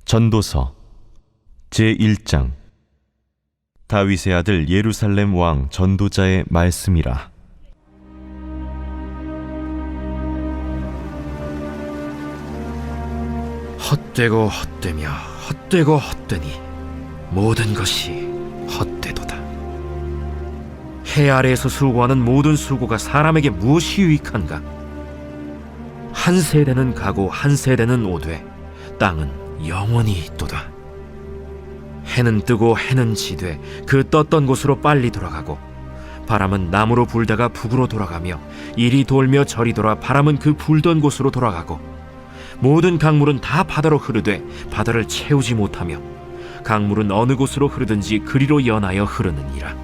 전도서 제1장. 다윗의 아들 예루살렘 왕 전도자의 말씀이라. 헛되고 헛되며 헛되고 헛되니 모든 것이 헛되도다. 해 아래에서 수고하는 모든 수고가 사람에게 무엇이 유익한가? 한 세대는 가고 한 세대는 오되 땅은 영원히 있도다. 해는 뜨고 해는 지되 그 떴던 곳으로 빨리 돌아가고, 바람은 남으로 불다가 북으로 돌아가며 이리 돌며 저리 돌아 바람은 그 불던 곳으로 돌아가고, 모든 강물은 다 바다로 흐르되 바다를 채우지 못하며 강물은 어느 곳으로 흐르든지 그리로 연하여 흐르느니라.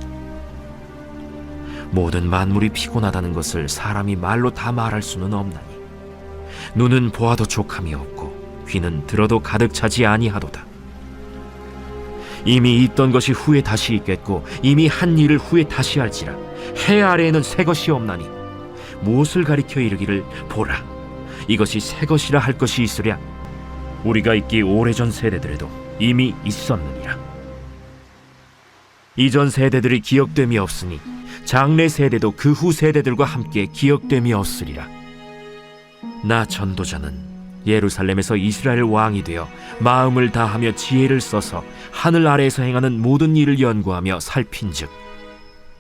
모든 만물이 피곤하다는 것을 사람이 말로 다 말할 수는 없나니, 눈은 보아도 족함이 없고 귀는 들어도 가득 차지 아니하도다. 이미 있던 것이 후에 다시 있겠고 이미 한 일을 후에 다시 할지라. 해 아래에는 새 것이 없나니 무엇을 가리켜 이르기를 보라, 이것이 새 것이라 할 것이 있으랴. 우리가 있기 오래전 세대들에도 이미 있었느니라. 이전 세대들이 기억됨이 없으니 장래 세대도 그 후 세대들과 함께 기억됨이 없으리라. 나 전도자는 예루살렘에서 이스라엘 왕이 되어 마음을 다하며 지혜를 써서 하늘 아래에서 행하는 모든 일을 연구하며 살핀즉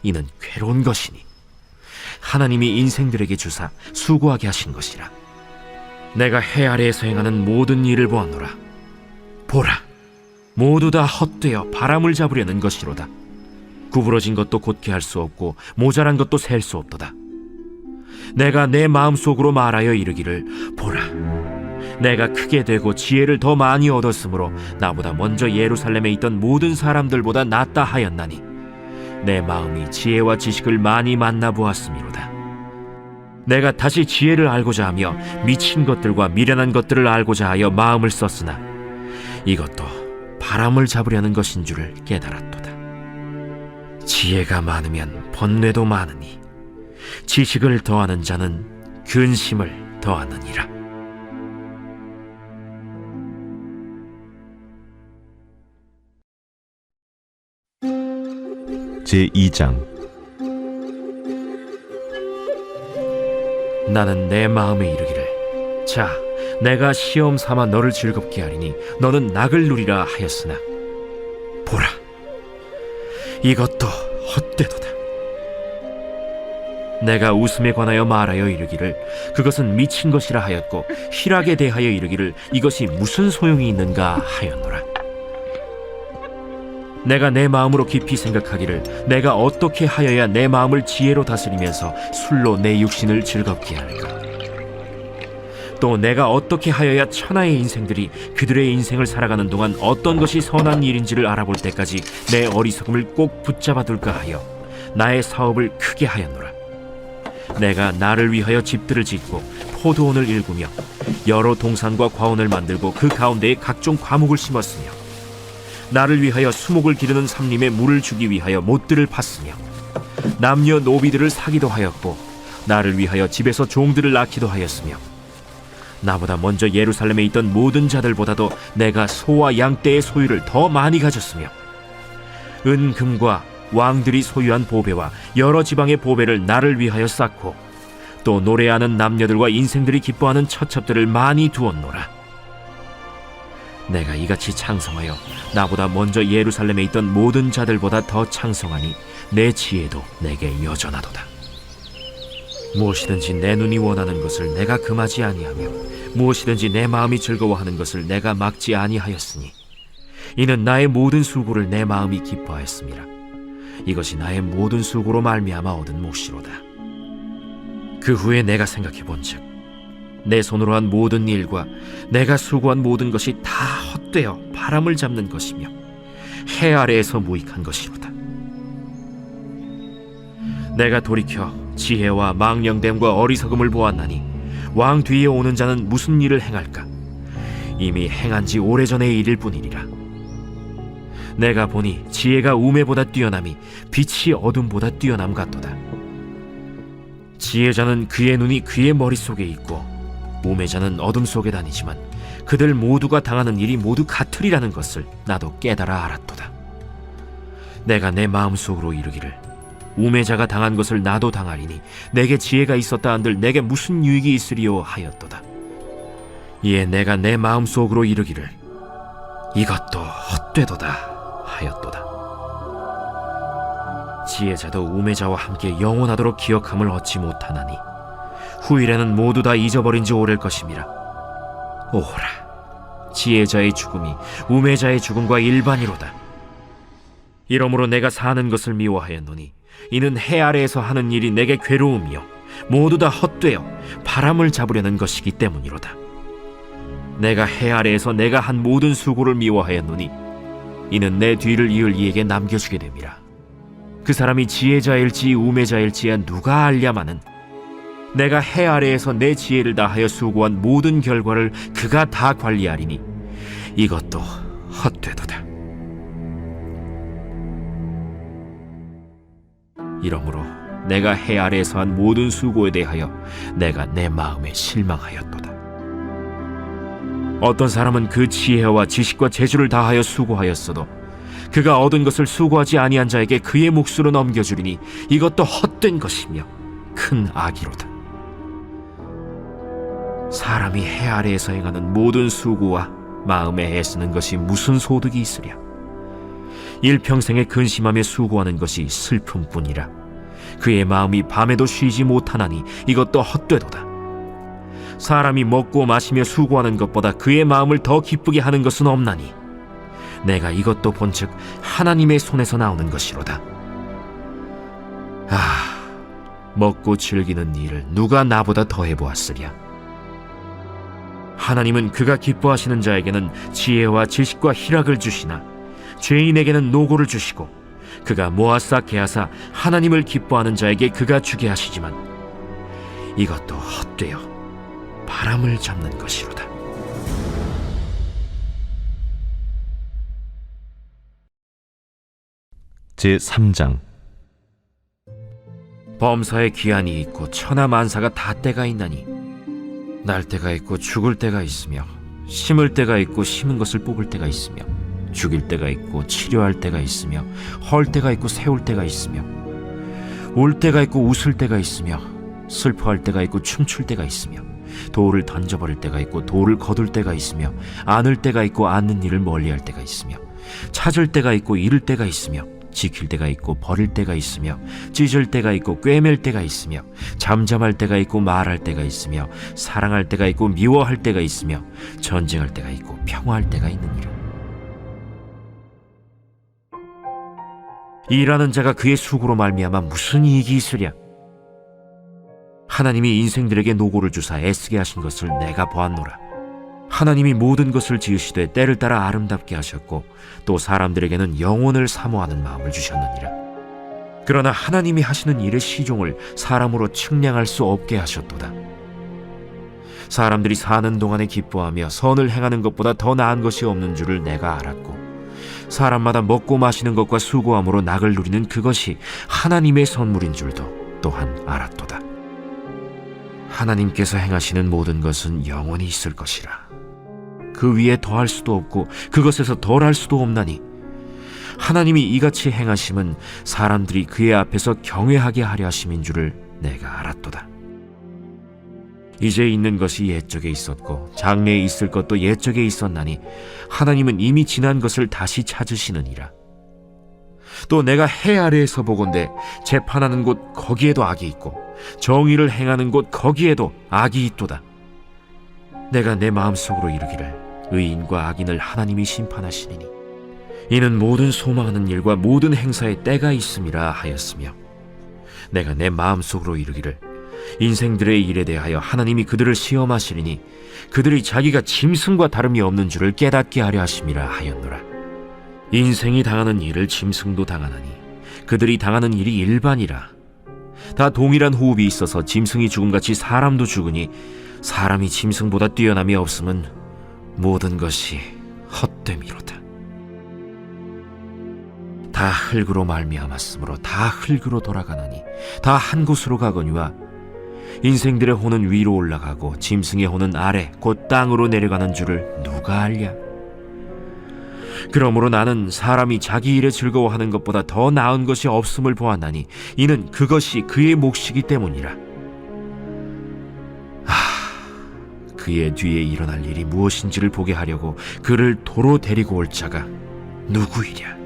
이는 괴로운 것이니 하나님이 인생들에게 주사 수고하게 하신 것이라. 내가 해 아래에서 행하는 모든 일을 보았노라. 보라, 모두 다 헛되어 바람을 잡으려는 것이로다. 구부러진 것도 곧게 할 수 없고 모자란 것도 셀 수 없도다. 내가 내 마음속으로 말하여 이르기를 보라, 내가 크게 되고 지혜를 더 많이 얻었으므로 나보다 먼저 예루살렘에 있던 모든 사람들보다 낫다 하였나니 내 마음이 지혜와 지식을 많이 만나보았음이로다. 내가 다시 지혜를 알고자 하며 미친 것들과 미련한 것들을 알고자 하여 마음을 썼으나 이것도 바람을 잡으려는 것인 줄을 깨달았도다. 지혜가 많으면 번뇌도 많으니 지식을 더하는 자는 근심을 더하느니라. 제2장. 나는 내 마음에 이르기를 자, 내가 시험 삼아 너를 즐겁게 하리니 너는 낙을 누리라 하였으나 보라, 이것도 헛되도다. 내가 웃음에 관하여 말하여 이르기를 그것은 미친 것이라 하였고 희락에 대하여 이르기를 이것이 무슨 소용이 있는가 하였노라. 내가 내 마음으로 깊이 생각하기를 내가 어떻게 하여야 내 마음을 지혜로 다스리면서 술로 내 육신을 즐겁게 할까? 또 내가 어떻게 하여야 천하의 인생들이 그들의 인생을 살아가는 동안 어떤 것이 선한 일인지를 알아볼 때까지 내 어리석음을 꼭 붙잡아둘까 하여 나의 사업을 크게 하였노라. 내가 나를 위하여 집들을 짓고 포도원을 일구며 여러 동산과 과원을 만들고 그 가운데에 각종 과목을 심었으며 나를 위하여 수목을 기르는 삼림에 물을 주기 위하여 못들을 팠으며 남녀 노비들을 사기도 하였고 나를 위하여 집에서 종들을 낳기도 하였으며 나보다 먼저 예루살렘에 있던 모든 자들보다도 내가 소와 양떼의 소유를 더 많이 가졌으며 은금과 왕들이 소유한 보배와 여러 지방의 보배를 나를 위하여 쌓고 또 노래하는 남녀들과 인생들이 기뻐하는 처첩들을 많이 두었노라. 내가 이같이 창성하여 나보다 먼저 예루살렘에 있던 모든 자들보다 더 창성하니 내 지혜도 내게 여전하도다. 무엇이든지 내 눈이 원하는 것을 내가 금하지 아니하며 무엇이든지 내 마음이 즐거워하는 것을 내가 막지 아니하였으니 이는 나의 모든 수고를 내 마음이 기뻐하였음이라. 이것이 나의 모든 수고로 말미암아 얻은 몫이로다. 그 후에 내가 생각해 본즉 내 손으로 한 모든 일과 내가 수고한 모든 것이 다 헛되어 바람을 잡는 것이며 해 아래에서 무익한 것이로다. 내가 돌이켜 지혜와 망령됨과 어리석음을 보았나니 왕 뒤에 오는 자는 무슨 일을 행할까? 이미 행한 지 오래전의 일일 뿐이니라. 내가 보니 지혜가 우매보다 뛰어남이 빛이 어둠보다 뛰어남 같도다. 지혜자는 그의 눈이 그의 머릿속에 있고 우매자는 어둠 속에 다니지만 그들 모두가 당하는 일이 모두 같으리라는 것을 나도 깨달아 알았도다. 내가 내 마음속으로 이르기를 우매자가 당한 것을 나도 당하리니 내게 지혜가 있었다 한들 내게 무슨 유익이 있으리요 하였도다. 이에 내가 내 마음속으로 이르기를 이것도 헛되도다 하였도다. 지혜자도 우매자와 함께 영원하도록 기억함을 얻지 못하나니 후일에는 모두 다 잊어버린 지 오래일 것임이라. 오호라, 지혜자의 죽음이 우매자의 죽음과 일반이로다. 이러므로 내가 사는 것을 미워하였노니 이는 해 아래에서 하는 일이 내게 괴로움이요 모두 다 헛되어 바람을 잡으려는 것이기 때문이로다. 내가 해 아래에서 내가 한 모든 수고를 미워하였노니 이는 내 뒤를 이을 이에게 남겨주게 됨이라. 그 사람이 지혜자일지 우매자일지야 누가 알랴마는 내가 해 아래에서 내 지혜를 다하여 수고한 모든 결과를 그가 다 관리하리니 이것도 헛되도다. 이러므로 내가 해 아래에서 한 모든 수고에 대하여 내가 내 마음에 실망하였도다. 어떤 사람은 그 지혜와 지식과 재주를 다하여 수고하였어도 그가 얻은 것을 수고하지 아니한 자에게 그의 몫으로 넘겨주리니 이것도 헛된 것이며 큰 악이로다. 사람이 해 아래에서 행하는 모든 수고와 마음에 애쓰는 것이 무슨 소득이 있으랴. 일평생에 근심하며 수고하는 것이 슬픔뿐이라. 그의 마음이 밤에도 쉬지 못하나니 이것도 헛되도다. 사람이 먹고 마시며 수고하는 것보다 그의 마음을 더 기쁘게 하는 것은 없나니 내가 이것도 본즉 하나님의 손에서 나오는 것이로다. 먹고 즐기는 일을 누가 나보다 더 해보았으랴. 하나님은 그가 기뻐하시는 자에게는 지혜와 지식과 희락을 주시나 죄인에게는 노고를 주시고 그가 모아쌓게 하사 하나님을 기뻐하는 자에게 그가 주게 하시지만 이것도 헛되어 바람을 잡는 것이로다. 제3장. 범사에 기한이 있고 천하만사가 다 때가 있나니 날 때가 있고 죽을 때가 있으며 심을 때가 있고 심은 것을 뽑을 때가 있으며 죽일 때가 있고 치료할 때가 있으며 헐 때가 있고 세울 때가 있으며 울 때가 있고 웃을 때가 있으며 슬퍼할 때가 있고 춤출 때가 있으며 돌을 던져버릴 때가 있고 돌을 거둘 때가 있으며 안을 때가 있고 안는 일을 멀리할 때가 있으며 찾을 때가 있고 잃을 때가 있으며 지킬 때가 있고 버릴 때가 있으며 찢을 때가 있고 꿰맬 때가 있으며 잠잠할 때가 있고 말할 때가 있으며 사랑할 때가 있고 미워할 때가 있으며 전쟁할 때가 있고 평화할 때가 있느니라. 일하는 자가 그의 수고로 말미암아 무슨 이익이 있으랴. 하나님이 인생들에게 노고를 주사 애쓰게 하신 것을 내가 보았노라. 하나님이 모든 것을 지으시되 때를 따라 아름답게 하셨고 또 사람들에게는 영혼을 사모하는 마음을 주셨느니라. 그러나 하나님이 하시는 일의 시종을 사람으로 측량할 수 없게 하셨도다. 사람들이 사는 동안에 기뻐하며 선을 행하는 것보다 더 나은 것이 없는 줄을 내가 알았고 사람마다 먹고 마시는 것과 수고함으로 낙을 누리는 그것이 하나님의 선물인 줄도 또한 알았도다. 하나님께서 행하시는 모든 것은 영원히 있을 것이라. 그 위에 더할 수도 없고 그것에서 덜할 수도 없나니 하나님이 이같이 행하심은 사람들이 그의 앞에서 경외하게 하려 하심인 줄을 내가 알았도다. 이제 있는 것이 옛적에 있었고 장래에 있을 것도 옛적에 있었나니 하나님은 이미 지난 것을 다시 찾으시느니라. 또 내가 해 아래에서 보건대 재판하는 곳 거기에도 악이 있고 정의를 행하는 곳 거기에도 악이 있도다. 내가 내 마음속으로 이르기를 의인과 악인을 하나님이 심판하시리니 이는 모든 소망하는 일과 모든 행사에 때가 있음이라 하였으며 내가 내 마음속으로 이르기를 인생들의 일에 대하여 하나님이 그들을 시험하시리니 그들이 자기가 짐승과 다름이 없는 줄을 깨닫게 하려 하심이라 하였노라. 인생이 당하는 일을 짐승도 당하나니 그들이 당하는 일이 일반이라. 다 동일한 호흡이 있어서 짐승이 죽음같이 사람도 죽으니 사람이 짐승보다 뛰어남이 없음은 모든 것이 헛됨이로다. 다 흙으로 말미암았으므로 다 흙으로 돌아가나니 다 한 곳으로 가거니와 인생들의 혼은 위로 올라가고 짐승의 혼은 아래 곧 땅으로 내려가는 줄을 누가 알랴? 그러므로 나는 사람이 자기 일에 즐거워하는 것보다 더 나은 것이 없음을 보았나니 이는 그것이 그의 몫이기 때문이라. 그의 뒤에 일어날 일이 무엇인지를 보게 하려고 그를 도로 데리고 올 자가 누구이랴?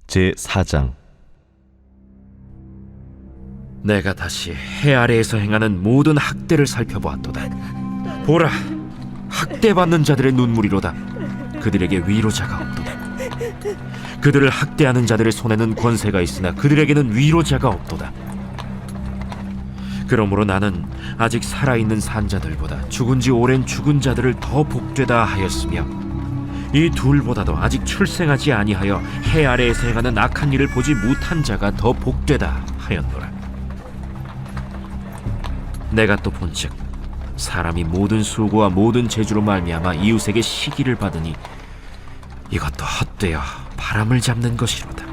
제4장. 내가 다시 해 아래에서 행하는 모든 학대를 살펴보았도다. 보라, 학대받는 자들의 눈물이로다. 그들에게 위로자가 없도다. 그들을 학대하는 자들의 손에는 권세가 있으나 그들에게는 위로자가 없도다. 그러므로 나는 아직 살아있는 산자들보다 죽은 지 오랜 죽은 자들을 더 복되다 하였으며 이 둘보다도 아직 출생하지 아니하여 해 아래에서 행하는 악한 일을 보지 못한 자가 더 복되다 하였노라. 내가 또 본즉 사람이 모든 수고와 모든 재주로 말미암아 이웃에게 시기를 받으니 이것도 헛되어 바람을 잡는 것이로다.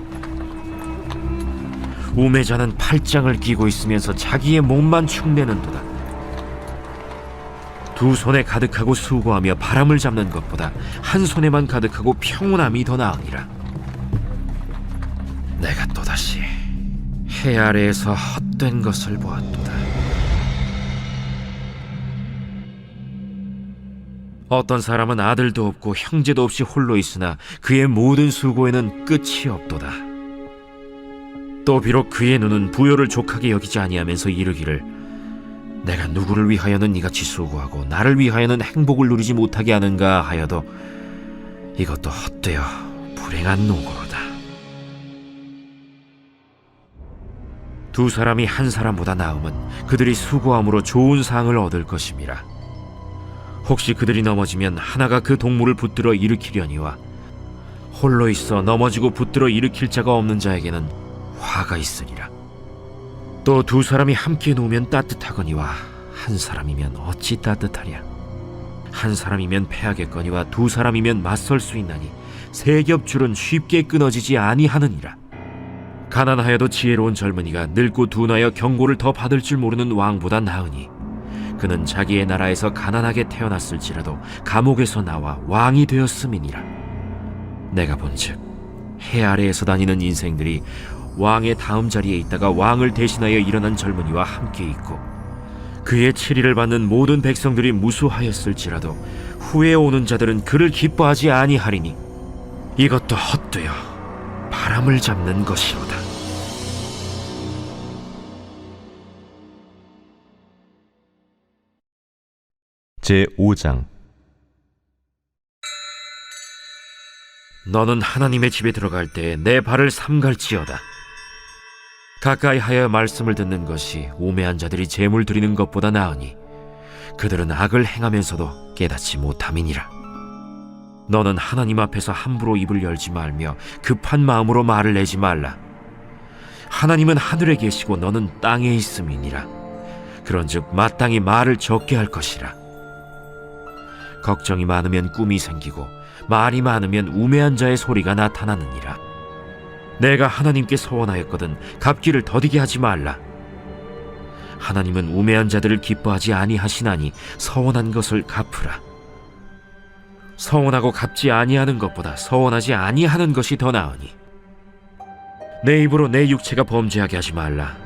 우매자는 팔짱을 끼고 있으면서 자기의 몸만 축내는도다. 두 손에 가득하고 수고하며 바람을 잡는 것보다 한 손에만 가득하고 평온함이 더 나으니라. 내가 또다시 해 아래에서 헛된 것을 보았도다. 어떤 사람은 아들도 없고 형제도 없이 홀로 있으나 그의 모든 수고에는 끝이 없도다. 또 비록 그의 눈은 부요를 족하게 여기지 아니하면서 이르기를 내가 누구를 위하여는 이같이 수고하고 나를 위하여는 행복을 누리지 못하게 하는가 하여도 이것도 헛되어 불행한 노고로다. 두 사람이 한 사람보다 나음은 그들이 수고함으로 좋은 상을 얻을 것임이라. 혹시 그들이 넘어지면 하나가 그 동물을 붙들어 일으키려니와 홀로 있어 넘어지고 붙들어 일으킬 자가 없는 자에게는 화가 있으리라. 또 두 사람이 함께 누우면 따뜻하거니와 한 사람이면 어찌 따뜻하랴. 한 사람이면 패하겠거니와 두 사람이면 맞설 수 있나니 세 겹줄은 쉽게 끊어지지 아니하느니라. 가난하여도 지혜로운 젊은이가 늙고 둔하여 경고를 더 받을 줄 모르는 왕보다 나으니 그는 자기의 나라에서 가난하게 태어났을지라도 감옥에서 나와 왕이 되었음이니라. 내가 본즉 해 아래에서 다니는 인생들이 왕의 다음 자리에 있다가 왕을 대신하여 일어난 젊은이와 함께 있고 그의 치리를 받는 모든 백성들이 무수하였을지라도 후에 오는 자들은 그를 기뻐하지 아니하리니 이것도 헛되어 바람을 잡는 것이로다. 제5장. 너는 하나님의 집에 들어갈 때 내 발을 삼갈지어다. 가까이 하여 말씀을 듣는 것이 우매한 자들이 제물 드리는 것보다 나으니 그들은 악을 행하면서도 깨닫지 못함이니라. 너는 하나님 앞에서 함부로 입을 열지 말며 급한 마음으로 말을 내지 말라. 하나님은 하늘에 계시고 너는 땅에 있음이니라. 그런즉 마땅히 말을 적게 할 것이라. 걱정이 많으면 꿈이 생기고 말이 많으면 우매한 자의 소리가 나타나느니라. 내가 하나님께 서원하였거든 갚기를 더디게 하지 말라. 하나님은 우매한 자들을 기뻐하지 아니하시나니 서원한 것을 갚으라. 서원하고 갚지 아니하는 것보다 서원하지 아니하는 것이 더 나으니 내 입으로 내 육체가 범죄하게 하지 말라.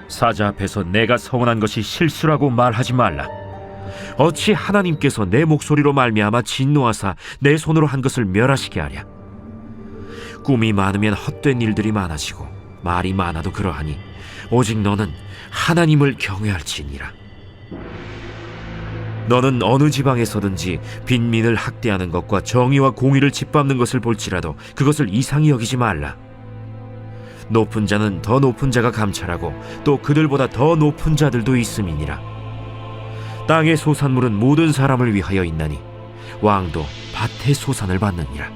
사자 앞에서 내가 서원한 것이 실수라고 말하지 말라. 어찌 하나님께서 내 목소리로 말미암아 진노하사 내 손으로 한 것을 멸하시게 하랴. 꿈이 많으면 헛된 일들이 많아지고 말이 많아도 그러하니 오직 너는 하나님을 경외할지니라. 너는 어느 지방에서든지 빈민을 학대하는 것과 정의와 공의를 짓밟는 것을 볼지라도 그것을 이상히 여기지 말라. 높은 자는 더 높은 자가 감찰하고 또 그들보다 더 높은 자들도 있음이니라. 땅의 소산물은 모든 사람을 위하여 있나니 왕도 밭의 소산을 받느니라.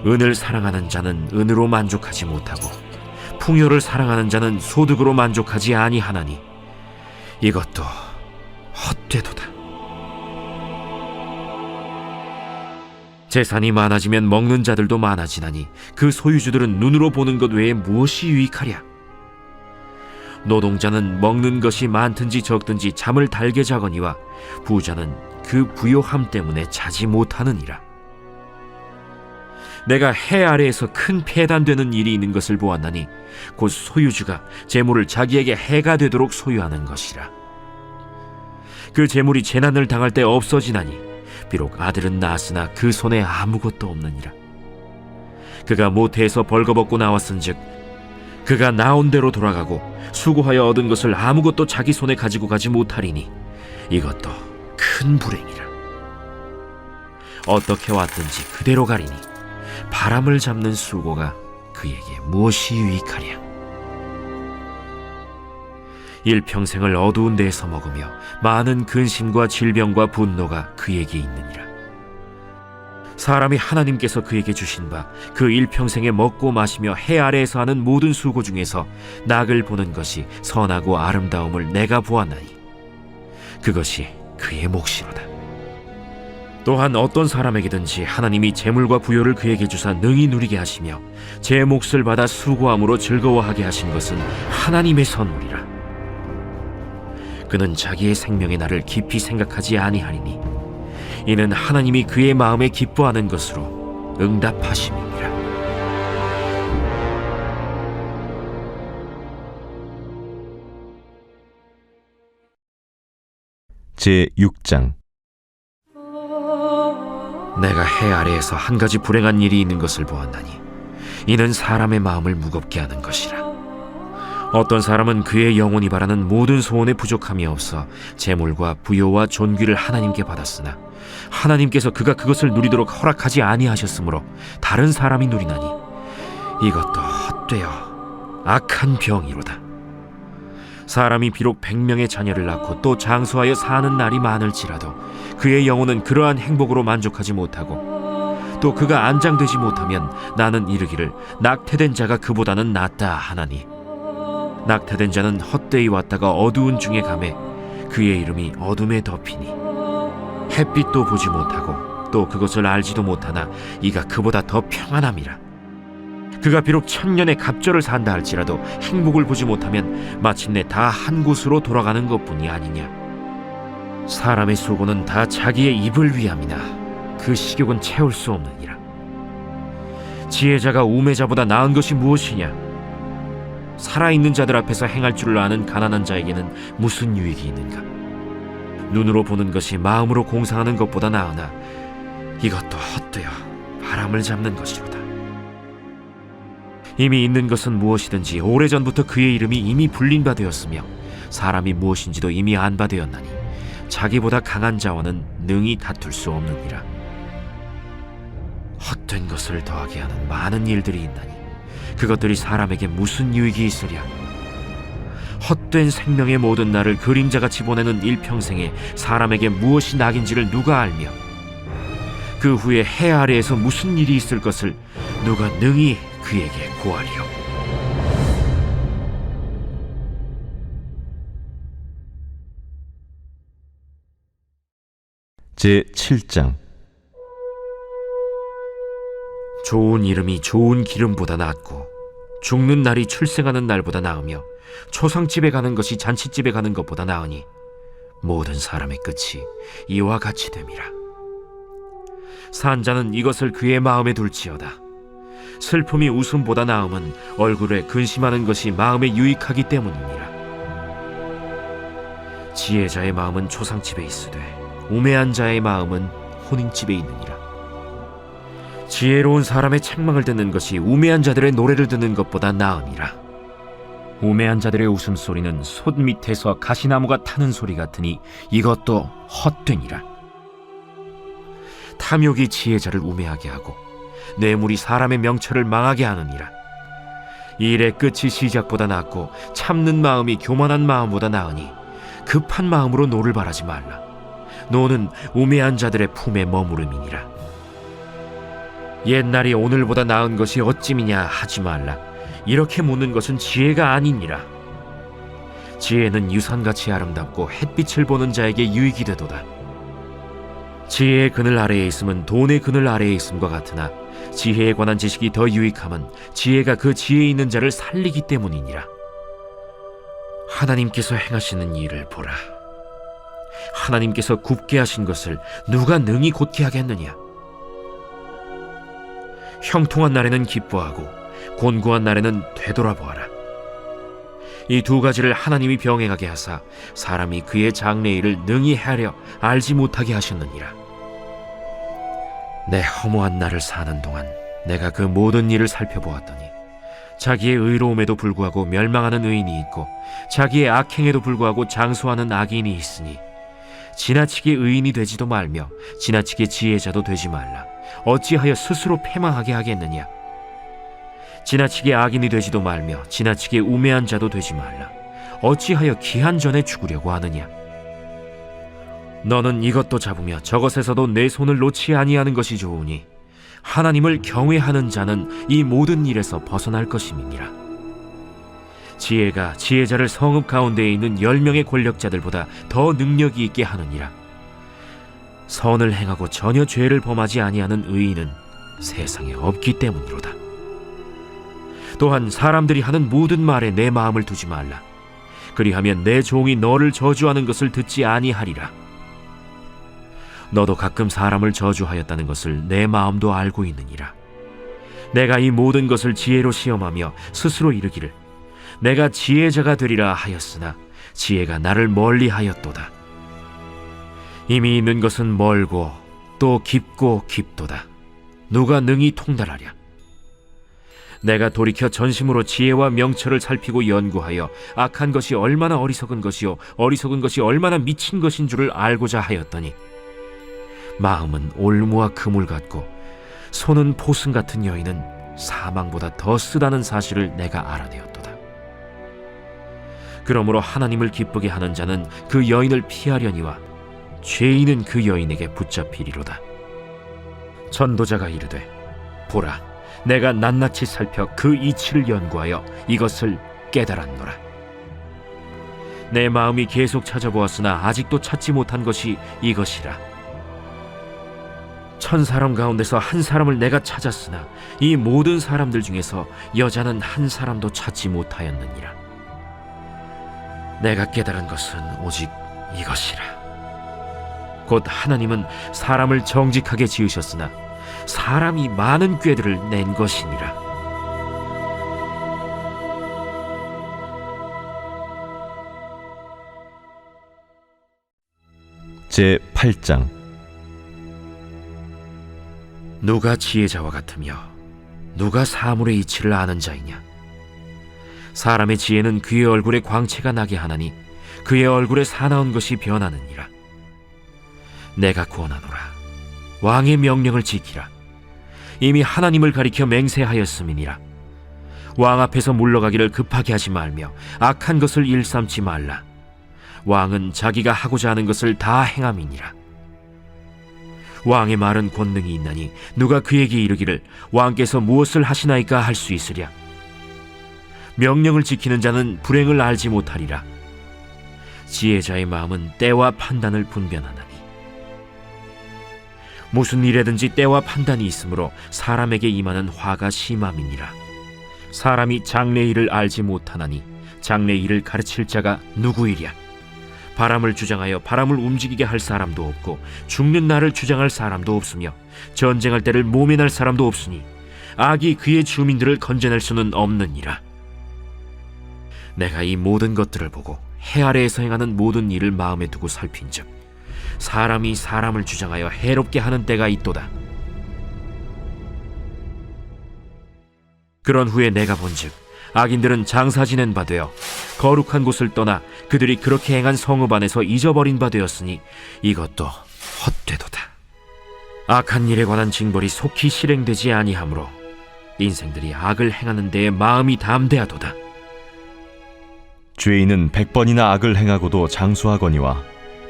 은을 사랑하는 자는 은으로 만족하지 못하고 풍요를 사랑하는 자는 소득으로 만족하지 아니하나니 이것도 헛되도다. 재산이 많아지면 먹는 자들도 많아지나니 그 소유주들은 눈으로 보는 것 외에 무엇이 유익하랴? 노동자는 먹는 것이 많든지 적든지 잠을 달게 자거니와 부자는 그 부요함 때문에 자지 못하느니라. 내가 해 아래에서 큰 폐단되는 일이 있는 것을 보았나니 곧 소유주가 재물을 자기에게 해가 되도록 소유하는 것이라. 그 재물이 재난을 당할 때 없어지나니 비록 아들은 낳았으나 그 손에 아무것도 없느니라. 그가 모태에서 벌거벗고 나왔은즉 그가 나온 대로 돌아가고 수고하여 얻은 것을 아무것도 자기 손에 가지고 가지 못하리니 이것도 큰 불행이라. 어떻게 왔든지 그대로 가리니 바람을 잡는 수고가 그에게 무엇이 유익하랴? 일평생을 어두운 데에서 먹으며 많은 근심과 질병과 분노가 그에게 있느니라. 사람이 하나님께서 그에게 주신 바 그 일평생에 먹고 마시며 해 아래에서 하는 모든 수고 중에서 낙을 보는 것이 선하고 아름다움을 내가 보았나니 그것이 그의 몫이로다. 또한 어떤 사람에게든지 하나님이 재물과 부요를 그에게 주사 능히 누리게 하시며 제 몫을 받아 수고함으로 즐거워하게 하신 것은 하나님의 선물이라. 그는 자기의 생명의 날을 깊이 생각하지 아니하리니 이는 하나님이 그의 마음에 기뻐하는 것으로 응답하심이니라. 제6장. 내가 해 아래에서 한 가지 불행한 일이 있는 것을 보았나니 이는 사람의 마음을 무겁게 하는 것이라. 어떤 사람은 그의 영혼이 바라는 모든 소원에 부족함이 없어 재물과 부요와 존귀를 하나님께 받았으나 하나님께서 그가 그것을 누리도록 허락하지 아니하셨으므로 다른 사람이 누리나니 이것도 헛되어 악한 병이로다. 사람이 비록 100명의 자녀를 낳고 또 장수하여 사는 날이 많을지라도 그의 영혼은 그러한 행복으로 만족하지 못하고 또 그가 안장되지 못하면 나는 이르기를 낙태된 자가 그보다는 낫다 하나니 낙태된 자는 헛되이 왔다가 어두운 중에 가매 그의 이름이 어둠에 덮이니 햇빛도 보지 못하고 또 그것을 알지도 못하나 이가 그보다 더 평안함이라. 그가 비록 1000년의 갑절을 산다 할지라도 행복을 보지 못하면 마침내 다 한 곳으로 돌아가는 것뿐이 아니냐. 사람의 수고는 다 자기의 입을 위함이나 그 식욕은 채울 수 없느니라. 지혜자가 우매자보다 나은 것이 무엇이냐? 살아있는 자들 앞에서 행할 줄을 아는 가난한 자에게는 무슨 유익이 있는가? 눈으로 보는 것이 마음으로 공상하는 것보다 나으나 이것도 헛되어 바람을 잡는 것이로다. 이미 있는 것은 무엇이든지 오래전부터 그의 이름이 이미 불린 바 되었으며 사람이 무엇인지도 이미 안 바 되었나니 자기보다 강한 자와는 능히 다툴 수 없느니라. 헛된 것을 더하게 하는 많은 일들이 있나니 그것들이 사람에게 무슨 유익이 있으랴. 헛된 생명의 모든 날을 그림자같이 보내는 일평생에 사람에게 무엇이 낙인지를 누가 알며 그 후에 해 아래에서 무슨 일이 있을 것을 누가 능히 그에게 고하리요. 제7장. 좋은 이름이 좋은 기름보다 낫고 죽는 날이 출생하는 날보다 나으며 초상집에 가는 것이 잔치집에 가는 것보다 나으니 모든 사람의 끝이 이와 같이 됨이라. 산자는 이것을 그의 마음에 둘지어다. 슬픔이 웃음보다 나음은 얼굴에 근심하는 것이 마음에 유익하기 때문이니라. 지혜자의 마음은 초상집에 있으되 우매한 자의 마음은 혼인집에 있느니라. 지혜로운 사람의 책망을 듣는 것이 우매한 자들의 노래를 듣는 것보다 나으니라. 우매한 자들의 웃음소리는 솥 밑에서 가시나무가 타는 소리 같으니 이것도 헛되니라. 탐욕이 지혜자를 우매하게 하고 뇌물이 사람의 명철을 망하게 하느니라. 일의 끝이 시작보다 낫고 참는 마음이 교만한 마음보다 나으니 급한 마음으로 노를 바라지 말라. 노는 우매한 자들의 품에 머무름이니라. 옛날이 오늘보다 나은 것이 어찌미냐 하지 말라. 이렇게 묻는 것은 지혜가 아니니라. 지혜는 유산같이 아름답고 햇빛을 보는 자에게 유익이 되도다. 지혜의 그늘 아래에 있음은 돈의 그늘 아래에 있음과 같으나 지혜에 관한 지식이 더 유익함은 지혜가 그 지혜 있는 자를 살리기 때문이니라. 하나님께서 행하시는 일을 보라. 하나님께서 굽게 하신 것을 누가 능히 곧게 하겠느냐. 형통한 날에는 기뻐하고 곤고한 날에는 되돌아보아라. 이 두 가지를 하나님이 병행하게 하사 사람이 그의 장래일을 능히 헤아려 알지 못하게 하셨느니라. 내 허무한 날을 사는 동안 내가 그 모든 일을 살펴보았더니 자기의 의로움에도 불구하고 멸망하는 의인이 있고 자기의 악행에도 불구하고 장수하는 악인이 있으니 지나치게 의인이 되지도 말며 지나치게 지혜자도 되지 말라. 어찌하여 스스로 패망하게 하겠느냐. 지나치게 악인이 되지도 말며 지나치게 우매한 자도 되지 말라. 어찌하여 기한 전에 죽으려고 하느냐. 너는 이것도 잡으며 저것에서도 내 손을 놓지 아니하는 것이 좋으니 하나님을 경외하는 자는 이 모든 일에서 벗어날 것임이니라. 지혜가 지혜자를 성읍 가운데에 있는 10명의 권력자들보다 더 능력이 있게 하느니라. 선을 행하고 전혀 죄를 범하지 아니하는 의인은 세상에 없기 때문이로다. 또한 사람들이 하는 모든 말에 내 마음을 두지 말라. 그리하면 내 종이 너를 저주하는 것을 듣지 아니하리라. 너도 가끔 사람을 저주하였다는 것을 내 마음도 알고 있느니라. 내가 이 모든 것을 지혜로 시험하며 스스로 이르기를 내가 지혜자가 되리라 하였으나 지혜가 나를 멀리하였도다. 이미 있는 것은 멀고 또 깊고 깊도다. 누가 능히 통달하랴. 내가 돌이켜 전심으로 지혜와 명철을 살피고 연구하여 악한 것이 얼마나 어리석은 것이요 어리석은 것이 얼마나 미친 것인 줄을 알고자 하였더니 마음은 올무와 그물 같고 손은 포승 같은 여인은 사망보다 더 쓰다는 사실을 내가 알아내었도다. 그러므로 하나님을 기쁘게 하는 자는 그 여인을 피하려니와 죄인은 그 여인에게 붙잡히리로다. 전도자가 이르되 보라, 내가 낱낱이 살펴 그 이치를 연구하여 이것을 깨달았노라. 내 마음이 계속 찾아보았으나 아직도 찾지 못한 것이 이것이라. 1000사람 가운데서 한 사람을 내가 찾았으나 이 모든 사람들 중에서 여자는 한 사람도 찾지 못하였느니라. 내가 깨달은 것은 오직 이것이라. 곧 하나님은 사람을 정직하게 지으셨으나 사람이 많은 꾀들을 낸 것이니라. 제8장. 누가 지혜자와 같으며 누가 사물의 이치를 아는 자이냐. 사람의 지혜는 그의 얼굴에 광채가 나게 하나니 그의 얼굴에 사나운 것이 변하느니라. 내가 구원하노라. 왕의 명령을 지키라. 이미 하나님을 가리켜 맹세하였음이니라. 왕 앞에서 물러가기를 급하게 하지 말며 악한 것을 일삼지 말라. 왕은 자기가 하고자 하는 것을 다 행함이니라. 왕의 말은 권능이 있나니 누가 그에게 이르기를 왕께서 무엇을 하시나이까 할 수 있으랴. 명령을 지키는 자는 불행을 알지 못하리라. 지혜자의 마음은 때와 판단을 분별하나니 무슨 일에든지 때와 판단이 있으므로 사람에게 임하는 화가 심함이니라. 사람이 장래일을 알지 못하나니 장래일을 가르칠 자가 누구이랴. 바람을 주장하여 바람을 움직이게 할 사람도 없고 죽는 날을 주장할 사람도 없으며 전쟁할 때를 모면할 사람도 없으니 악이 그의 주민들을 건져낼 수는 없느니라. 내가 이 모든 것들을 보고 해 아래에서 행하는 모든 일을 마음에 두고 살핀즉 사람이 사람을 주장하여 해롭게 하는 때가 있도다. 그런 후에 내가 본즉 악인들은 장사 지낸 바 되어 거룩한 곳을 떠나 그들이 그렇게 행한 성읍 안에서 잊어버린 바 되었으니 이것도 헛되도다. 악한 일에 관한 징벌이 속히 실행되지 아니하므로 인생들이 악을 행하는 데에 마음이 담대하도다. 죄인은 100번이나 악을 행하고도 장수하거니와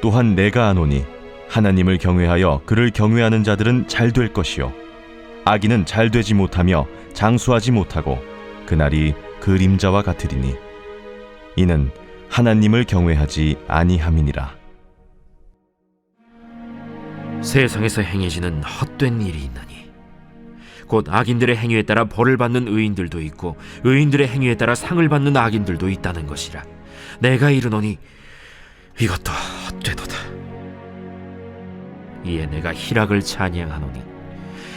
또한 내가 아노니 하나님을 경외하여 그를 경외하는 자들은 잘 될 것이요 악인은 잘 되지 못하며 장수하지 못하고 그날이 그림자와 같으리니 이는 하나님을 경외하지 아니함이니라. 세상에서 행해지는 헛된 일이 있나니 곧 악인들의 행위에 따라 벌을 받는 의인들도 있고 의인들의 행위에 따라 상을 받는 악인들도 있다는 것이라. 내가 이르노니 이것도 헛되도다. 이에 내가 희락을 찬양하노니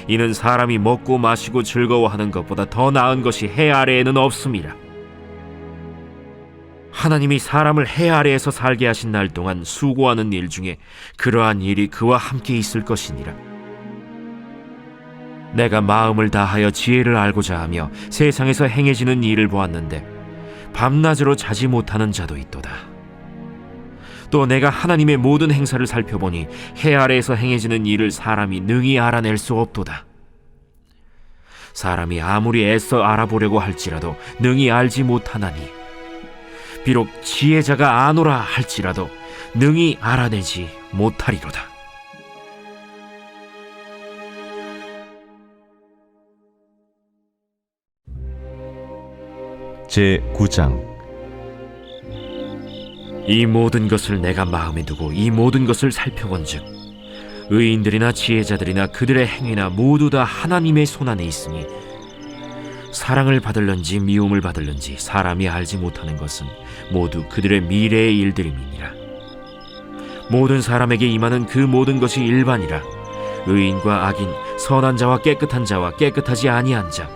이는 사람이 먹고 마시고 즐거워하는 것보다 더 나은 것이 해 아래에는 없음이라. 하나님이 사람을 해 아래에서 살게 하신 날 동안 수고하는 일 중에 그러한 일이 그와 함께 있을 것이니라. 내가 마음을 다하여 지혜를 알고자 하며 세상에서 행해지는 일을 보았는데 밤낮으로 자지 못하는 자도 있도다. 또 내가 하나님의 모든 행사를 살펴보니 해 아래에서 행해지는 일을 사람이 능히 알아낼 수 없도다. 사람이 아무리 애써 알아보려고 할지라도 능히 알지 못하나니 비록 지혜자가 아노라 할지라도 능히 알아내지 못하리로다. 제9장. 이 모든 것을 내가 마음에 두고 이 모든 것을 살펴본즉 의인들이나 지혜자들이나 그들의 행위나 모두 다 하나님의 손안에 있으니 사랑을 받을런지 미움을 받을런지 사람이 알지 못하는 것은 모두 그들의 미래의 일들임이니라. 모든 사람에게 임하는 그 모든 것이 일반이라. 의인과 악인, 선한 자와 깨끗한 자와 깨끗하지 아니한 자,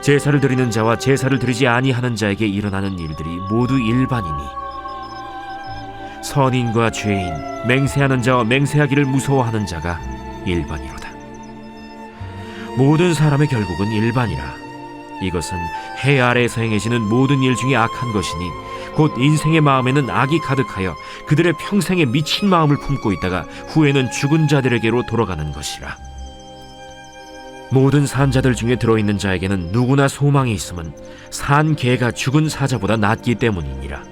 제사를 드리는 자와 제사를 드리지 아니하는 자에게 일어나는 일들이 모두 일반이니 선인과 죄인, 맹세하는 자와 맹세하기를 무서워하는 자가 일반이로다. 모든 사람의 결국은 일반이라. 이것은 해 아래에서 행해지는 모든 일 중에 악한 것이니 곧 인생의 마음에는 악이 가득하여 그들의 평생에 미친 마음을 품고 있다가 후에는 죽은 자들에게로 돌아가는 것이라. 모든 산자들 중에 들어있는 자에게는 누구나 소망이 있음은 산 개가 죽은 사자보다 낫기 때문이니라.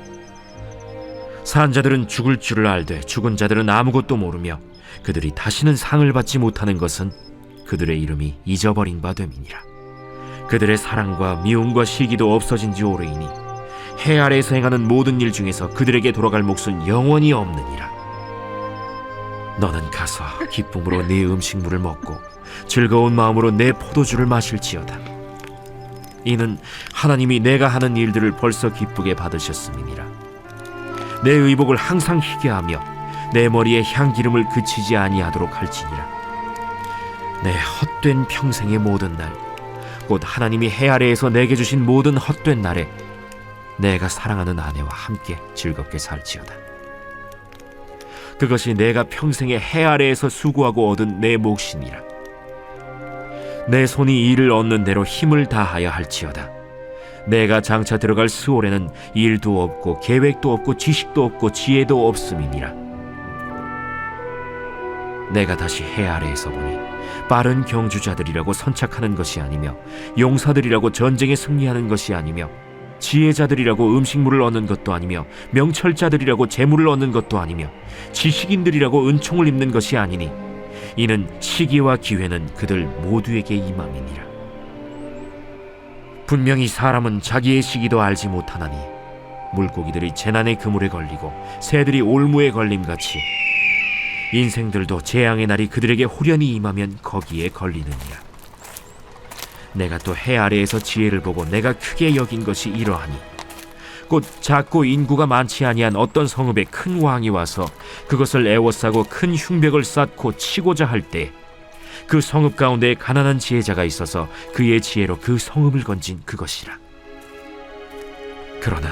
산자들은 죽을 줄을 알되 죽은 자들은 아무것도 모르며 그들이 다시는 상을 받지 못하는 것은 그들의 이름이 잊어버린 바 됨이니라. 그들의 사랑과 미움과 시기도 없어진 지 오래이니 해 아래에서 행하는 모든 일 중에서 그들에게 돌아갈 몫은 영원히 없느니라. 너는 가서 기쁨으로 네 음식물을 먹고 즐거운 마음으로 내 포도주를 마실지어다. 이는 하나님이 내가 하는 일들을 벌써 기쁘게 받으셨음이니라. 내 의복을 항상 희게 하며 내 머리에 향기름을 그치지 아니하도록 할지니라. 내 헛된 평생의 모든 날, 곧 하나님이 해 아래에서 내게 주신 모든 헛된 날에 내가 사랑하는 아내와 함께 즐겁게 살지어다. 그것이 내가 평생에 해 아래에서 수고하고 얻은 내 몫이니라. 내 손이 일을 얻는 대로 힘을 다하여 할지어다. 내가 장차 들어갈 스올에는 일도 없고 계획도 없고 지식도 없고 지혜도 없음이니라. 내가 다시 해 아래에서 보니 빠른 경주자들이라고 선착하는 것이 아니며 용사들이라고 전쟁에 승리하는 것이 아니며 지혜자들이라고 음식물을 얻는 것도 아니며 명철자들이라고 재물을 얻는 것도 아니며 지식인들이라고 은총을 입는 것이 아니니 이는 시기와 기회는 그들 모두에게 임함이니라. 분명히 사람은 자기의 시기도 알지 못하나니 물고기들이 재난의 그물에 걸리고 새들이 올무에 걸림같이 인생들도 재앙의 날이 그들에게 홀연히 임하면 거기에 걸리느니라. 내가 또 해 아래에서 지혜를 보고 내가 크게 여긴 것이 이러하니 곧 작고 인구가 많지 아니한 어떤 성읍에 큰 왕이 와서 그것을 애워싸고 큰 흉벽을 쌓고 치고자 할 때 그 성읍 가운데 가난한 지혜자가 있어서 그의 지혜로 그 성읍을 건진 그것이라. 그러나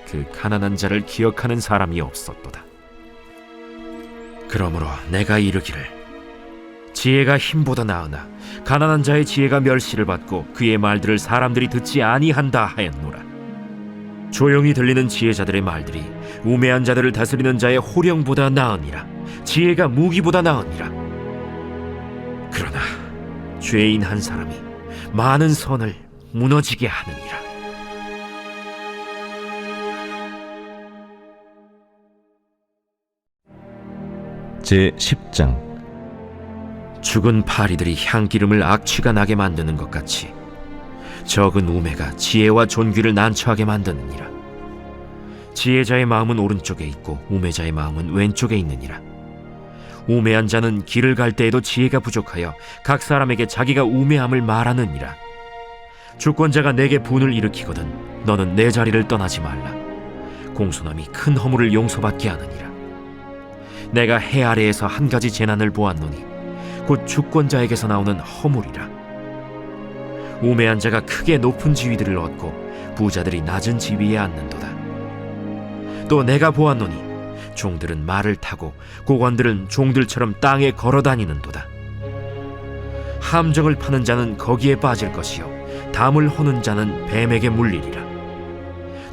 그 가난한 자를 기억하는 사람이 없었도다. 그러므로 내가 이르기를 지혜가 힘보다 나으나 가난한 자의 지혜가 멸시를 받고 그의 말들을 사람들이 듣지 아니한다 하였노라. 조용히 들리는 지혜자들의 말들이 우매한 자들을 다스리는 자의 호령보다 나으니라. 지혜가 무기보다 나으니라. 그러나 죄인 한 사람이 많은 선을 무너지게 하느니라. 제10장. 죽은 파리들이 향기름을 악취가 나게 만드는 것 같이 적은 우매가 지혜와 존귀를 난처하게 만드느니라. 지혜자의 마음은 오른쪽에 있고 우매자의 마음은 왼쪽에 있느니라. 우매한 자는 길을 갈 때에도 지혜가 부족하여 각 사람에게 자기가 우매함을 말하느니라. 주권자가 내게 분을 일으키거든 너는 내 자리를 떠나지 말라. 공손함이 큰 허물을 용서받게 하느니라. 내가 해 아래에서 한 가지 재난을 보았노니 곧 주권자에게서 나오는 허물이라. 우매한 자가 크게 높은 지위들을 얻고 부자들이 낮은 지위에 앉는도다. 또 내가 보았노니 종들은 말을 타고 고관들은 종들처럼 땅에 걸어다니는도다. 함정을 파는 자는 거기에 빠질 것이요 담을 허는 자는 뱀에게 물리리라.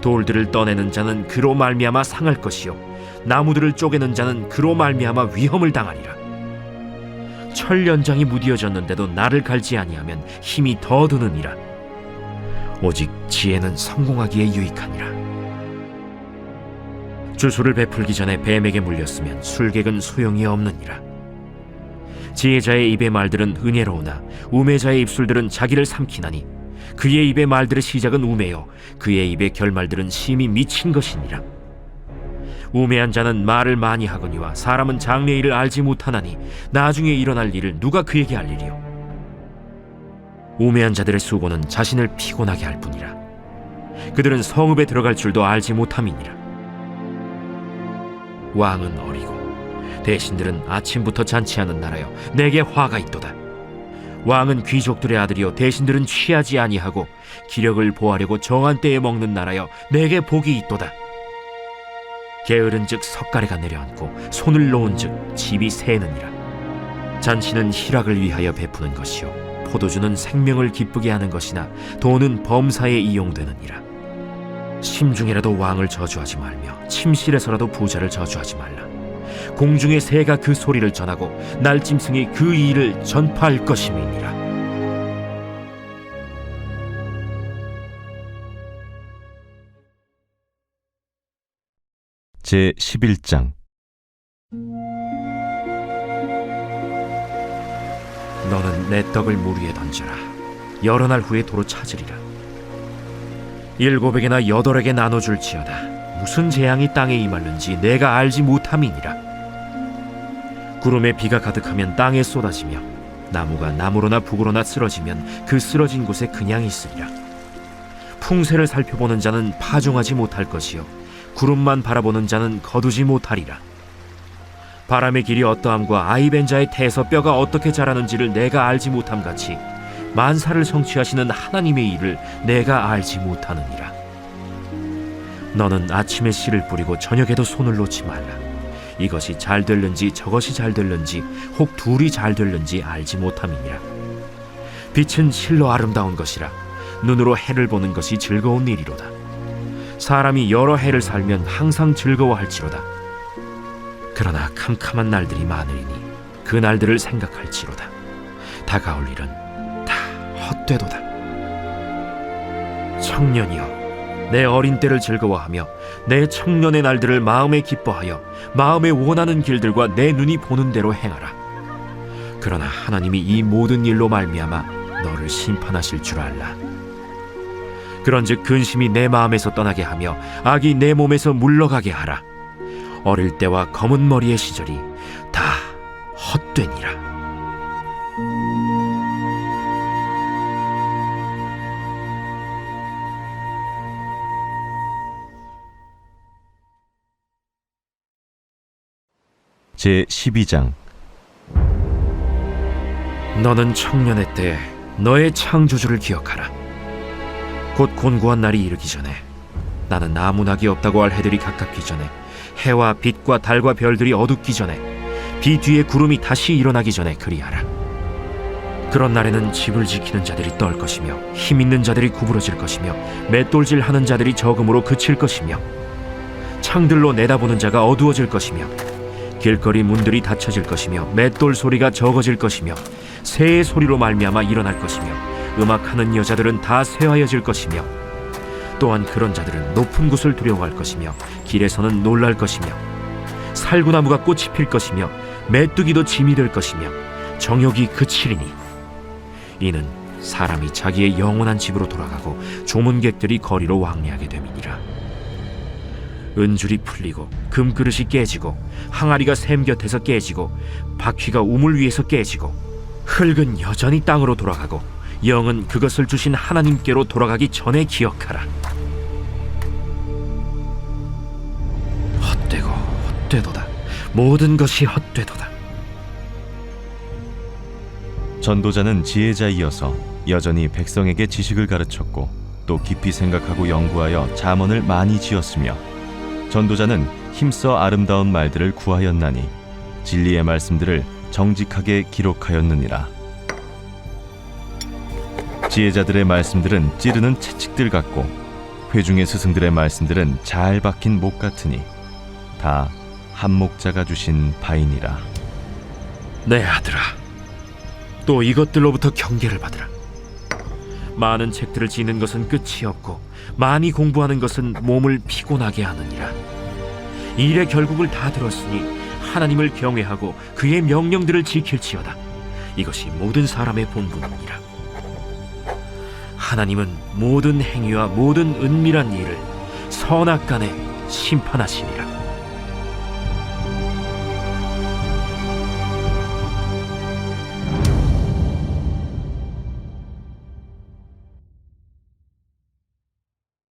돌들을 떠내는 자는 그로 말미암아 상할 것이요 나무들을 쪼개는 자는 그로 말미암아 위험을 당하리라. 철 연장이 무디어졌는데도 나를 갈지 아니하면 힘이 더 드느니라. 오직 지혜는 성공하기에 유익하니라. 주수를 베풀기 전에 뱀에게 물렸으면 술객은 소용이 없느니라. 지혜자의 입의 말들은 은혜로우나 우매자의 입술들은 자기를 삼키나니 그의 입의 말들의 시작은 우매요 그의 입의 결말들은 심히 미친 것이니라. 우매한 자는 말을 많이 하거니와 사람은 장래 일을 알지 못하나니 나중에 일어날 일을 누가 그에게 알리리요. 우매한 자들의 수고는 자신을 피곤하게 할 뿐이라. 그들은 성읍에 들어갈 줄도 알지 못함이니라. 왕은 어리고 대신들은 아침부터 잔치하는 나라여 내게 화가 있도다. 왕은 귀족들의 아들이요 대신들은 취하지 아니하고 기력을 보하려고 정한 때에 먹는 나라여 내게 복이 있도다. 게으른즉 석가래가 내려앉고 손을 놓은즉 집이 새느니라. 잔치는 희락을 위하여 베푸는 것이요 포도주는 생명을 기쁘게 하는 것이나 돈은 범사에 이용되느니라. 심중에라도 왕을 저주하지 말며 침실에서라도 부자를 저주하지 말라. 공중의 새가 그 소리를 전하고 날짐승이 그 일을 전파할 것임이니라. 제 11장. 너는 내 떡을 물 위에 던져라. 여러 날 후에 도로 찾으리라. 7에게나 8에게 나눠줄지어다. 무슨 재앙이 땅에 임하는지 내가 알지 못함이니라. 구름에 비가 가득하면 땅에 쏟아지며 나무가 나무로나 북으로나 쓰러지면 그 쓰러진 곳에 그냥 있으리라. 풍세를 살펴보는 자는 파종하지 못할 것이요 구름만 바라보는 자는 거두지 못하리라. 바람의 길이 어떠함과 아이벤 자의 태에서 뼈가 어떻게 자라는지를 내가 알지 못함같이 만사를 성취하시는 하나님의 일을 내가 알지 못하느니라. 너는 아침에 씨를 뿌리고 저녁에도 손을 놓지 말라. 이것이 잘 될는지 저것이 잘 될는지 혹 둘이 잘 될는지 알지 못함이니라. 빛은 실로 아름다운 것이라. 눈으로 해를 보는 것이 즐거운 일이로다. 사람이 여러 해를 살면 항상 즐거워할지로다. 그러나 캄캄한 날들이 많으리니 그 날들을 생각할지로다. 다가올 일은 다 헛되도다. 청년이여, 내 어린 때를 즐거워하며 내 청년의 날들을 마음에 기뻐하여 마음에 원하는 길들과 내 눈이 보는 대로 행하라. 그러나 하나님이 이 모든 일로 말미암아 너를 심판하실 줄 알라. 그런즉 근심이 내 마음에서 떠나게 하며 악이 내 몸에서 물러가게 하라. 어릴 때와 검은 머리의 시절이 다 헛되니라. 제 12장. 너는 청년의 때 너의 창조주를 기억하라. 곧 곤고한 날이 이르기 전에 나는 아무나기 없다고 할 해들이 가깝기 전에 해와 빛과 달과 별들이 어둡기 전에 비 뒤에 구름이 다시 일어나기 전에 그리하라. 그런 날에는 집을 지키는 자들이 떨 것이며 힘 있는 자들이 구부러질 것이며 맷돌질하는 자들이 적음으로 그칠 것이며 창들로 내다보는 자가 어두워질 것이며 길거리 문들이 닫혀질 것이며 맷돌 소리가 적어질 것이며 새의 소리로 말미암아 일어날 것이며 음악하는 여자들은 다 쇠하여질 것이며 또한 그런 자들은 높은 곳을 두려워할 것이며 길에서는 놀랄 것이며 살구나무가 꽃이 필 것이며 메뚜기도 짐이 될 것이며 정욕이 그치리니 이는 사람이 자기의 영원한 집으로 돌아가고 조문객들이 거리로 왕래하게 됨이니라. 은줄이 풀리고 금그릇이 깨지고 항아리가 샘 곁에서 깨지고 바퀴가 우물 위에서 깨지고 흙은 여전히 땅으로 돌아가고 영은 그것을 주신 하나님께로 돌아가기 전에 기억하라. 헛되고 헛되도다. 모든 것이 헛되도다. 전도자는 지혜자이어서 여전히 백성에게 지식을 가르쳤고 또 깊이 생각하고 연구하여 잠언을 많이 지었으며 전도자는 힘써 아름다운 말들을 구하였나니 진리의 말씀들을 정직하게 기록하였느니라. 지혜자들의 말씀들은 찌르는 채찍들 같고 회중의 스승들의 말씀들은 잘 박힌 목 같으니 다 한 목자가 주신 바이니라. 내 아들아, 또 이것들로부터 경계를 받으라. 많은 책들을 지는 것은 끝이 없고 많이 공부하는 것은 몸을 피곤하게 하느니라. 일의 결국을 다 들었으니 하나님을 경외하고 그의 명령들을 지킬지어다. 이것이 모든 사람의 본분이니라. 하나님은 모든 행위와 모든 은밀한 일을 선악간에 심판하시니라.